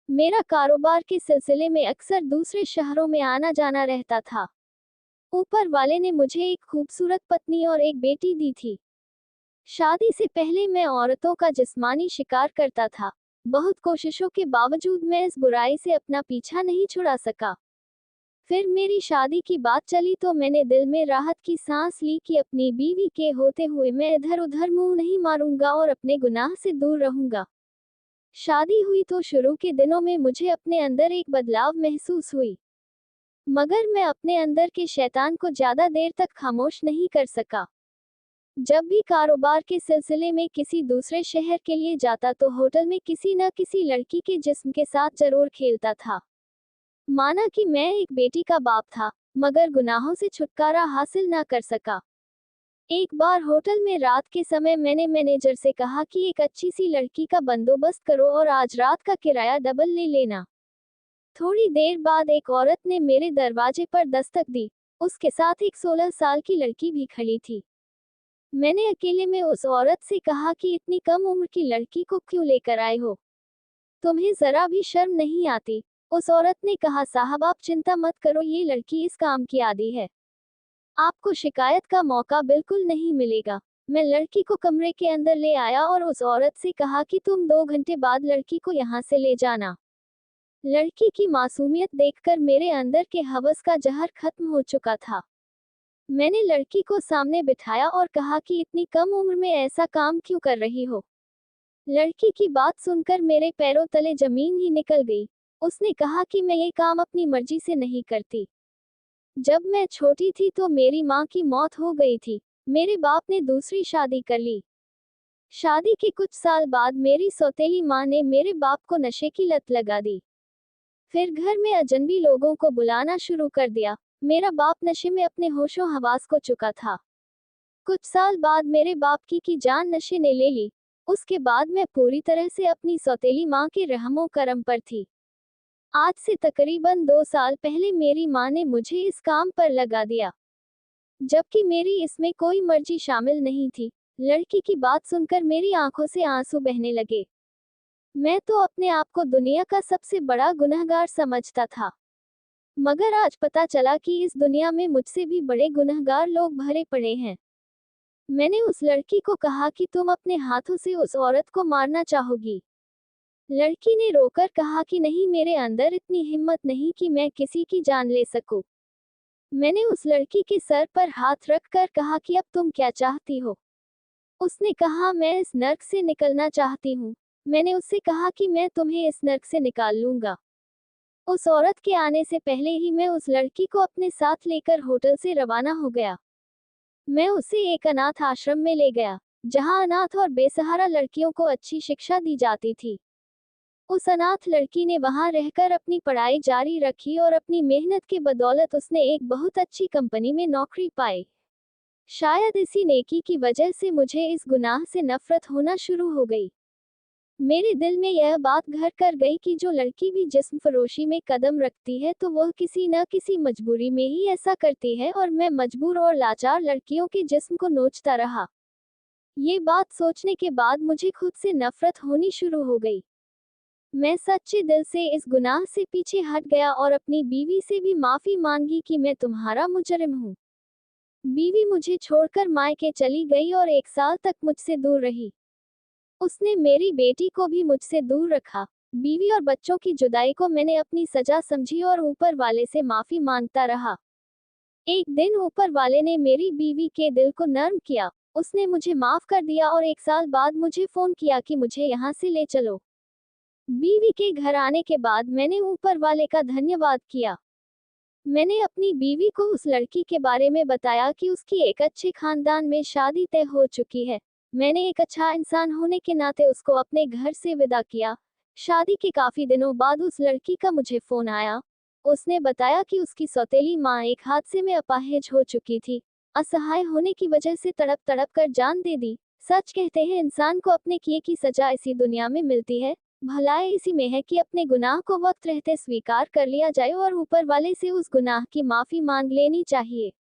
मेरा कारोबार के सिलसिले में अक्सर दूसरे शहरों में आना जाना रहता था। ऊपर वाले ने मुझे एक खूबसूरत पत्नी और एक बेटी दी थी। शादी से पहले मैं औरतों का जिस्मानी शिकार करता था। बहुत कोशिशों के बावजूद मैं इस बुराई से अपना पीछा नहीं छुड़ा सका। फिर मेरी शादी की बात चली तो मैंने दिल में राहत की सांस ली कि अपनी बीवी के होते हुए मैं इधर उधर मुंह नहीं मारूंगा और अपने गुनाह से दूर रहूंगा। शादी हुई तो शुरू के दिनों में मुझे अपने अंदर एक बदलाव महसूस हुई, मगर मैं अपने अंदर के शैतान को ज्यादा देर तक खामोश नहीं कर सका। जब भी कारोबार के सिलसिले में किसी दूसरे शहर के लिए जाता तो होटल में किसी न किसी लड़की के जिस्म के साथ जरूर खेलता था। माना कि मैं एक बेटी का बाप था, मगर गुनाहों से छुटकारा हासिल न कर सका। एक बार होटल में रात के समय मैंने मैनेजर से कहा कि एक अच्छी सी लड़की का बंदोबस्त करो और आज रात का किराया डबल ले लेना। थोड़ी देर बाद एक औरत ने मेरे दरवाजे पर दस्तक दी। उसके साथ एक 16 साल की लड़की भी खड़ी थी। मैंने अकेले में उस औरत से कहा कि इतनी कम उम्र की लड़की को क्यों लेकर आए हो? तुम्हें जरा भी शर्म नहीं आती? उस औरत ने कहा, साहब आप चिंता मत करो, ये लड़की इस काम की आदी है। आपको शिकायत का मौका बिल्कुल नहीं मिलेगा। मैं लड़की को कमरे के अंदर ले आया और उस औरत से कहा कि तुम 2 घंटे बाद लड़की को यहाँ से ले जाना। लड़की की मासूमियत देखकर मेरे अंदर के हवस का जहर खत्म हो चुका था। मैंने लड़की को सामने बिठाया और कहा कि इतनी कम उम्र में ऐसा काम क्यों कर रही हो? लड़की की बात सुनकर मेरे पैरों तले जमीन ही निकल गई। उसने कहा कि मैं ये काम अपनी मर्जी से नहीं करती। जब मैं छोटी थी तो मेरी माँ की मौत हो गई थी। मेरे बाप ने दूसरी शादी कर ली। शादी के कुछ साल बाद मेरी सौतेली माँ ने मेरे बाप को नशे की लत लगा दी। फिर घर में अजनबी लोगों को बुलाना शुरू कर दिया। मेरा बाप नशे में अपने होशो हवास को चुका था। कुछ साल बाद मेरे बाप की जान नशे ने ले ली। उसके बाद मैं पूरी तरह से अपनी सौतेली माँ के रहमो करम पर थी। आज से तकरीबन 2 साल पहले मेरी माँ ने मुझे इस काम पर लगा दिया, जबकि मेरी इसमें कोई मर्जी शामिल नहीं थी। लड़की की बात सुनकर मेरी आंखों से आंसू बहने लगे। मैं तो अपने आप को दुनिया का सबसे बड़ा गुनहगार समझता था, मगर आज पता चला कि इस दुनिया में मुझसे भी बड़े गुनहगार लोग भरे पड़े हैं। मैंने उस लड़की को कहा कि तुम अपने हाथों से उस औरत को मारना चाहोगी? लड़की ने रोकर कहा कि नहीं, मेरे अंदर इतनी हिम्मत नहीं कि मैं किसी की जान ले सकूं। मैंने उस लड़की के सर पर हाथ रखकर कहा कि अब तुम क्या चाहती हो? उसने कहा, मैं इस नर्क से निकलना चाहती हूँ। मैंने उससे कहा कि मैं तुम्हें इस नर्क से निकाल लूंगा। उस औरत के आने से पहले ही मैं उस लड़की को अपने साथ लेकर होटल से रवाना हो गया। मैं उसे एक अनाथ आश्रम में ले गया, जहाँ अनाथ और बेसहारा लड़कियों को अच्छी शिक्षा दी जाती थी। उस अनाथ लड़की ने वहां रहकर अपनी पढ़ाई जारी रखी और अपनी मेहनत के बदौलत उसने एक बहुत अच्छी कंपनी में नौकरी पाई। शायद इसी नेकी की वजह से मुझे इस गुनाह से नफरत होना शुरू हो गई। मेरे दिल में यह बात घर कर गई कि जो लड़की भी जिस्म फरोशी में कदम रखती है तो वह किसी न किसी मजबूरी में ही ऐसा करती है, और मैं मजबूर और लाचार लड़कियों के जिस्म को नोचता रहा। ये बात सोचने के बाद मुझे खुद से नफरत होनी शुरू हो गई। मैं सच्चे दिल से इस गुनाह से पीछे हट गया और अपनी बीवी से भी माफी मांगी कि मैं तुम्हारा मुजरिम हूँ। बीवी मुझे छोड़कर मायके चली गई और 1 साल तक मुझसे दूर रही। उसने मेरी बेटी को भी मुझसे दूर रखा। बीवी और बच्चों की जुदाई को मैंने अपनी सजा समझी और ऊपर वाले से माफी मांगता रहा। एक दिन ऊपर वाले ने मेरी बीवी के दिल को नर्म किया। उसने मुझे माफ कर दिया और 1 साल बाद मुझे फोन किया कि मुझे यहाँ से ले चलो। बीवी के घर आने के बाद मैंने ऊपर वाले का धन्यवाद किया। मैंने अपनी बीवी को उस लड़की के बारे में बताया कि उसकी एक अच्छे खानदान में शादी तय हो चुकी है। मैंने एक अच्छा इंसान होने के नाते उसको अपने घर से विदा किया। शादी के काफी दिनों बाद उस लड़की का मुझे फोन आया। उसने बताया कि उसकी सौतेली माँ एक हादसे में अपाहिज हो चुकी थी। असहाय होने की वजह से तड़प तड़प कर जान दे दी। सच कहते हैं, इंसान को अपने किए की सजा इसी दुनिया में मिलती है। भलाई इसी में है कि अपने गुनाह को वक्त रहते स्वीकार कर लिया जाए और ऊपर वाले से उस गुनाह की माफी मांग लेनी चाहिए।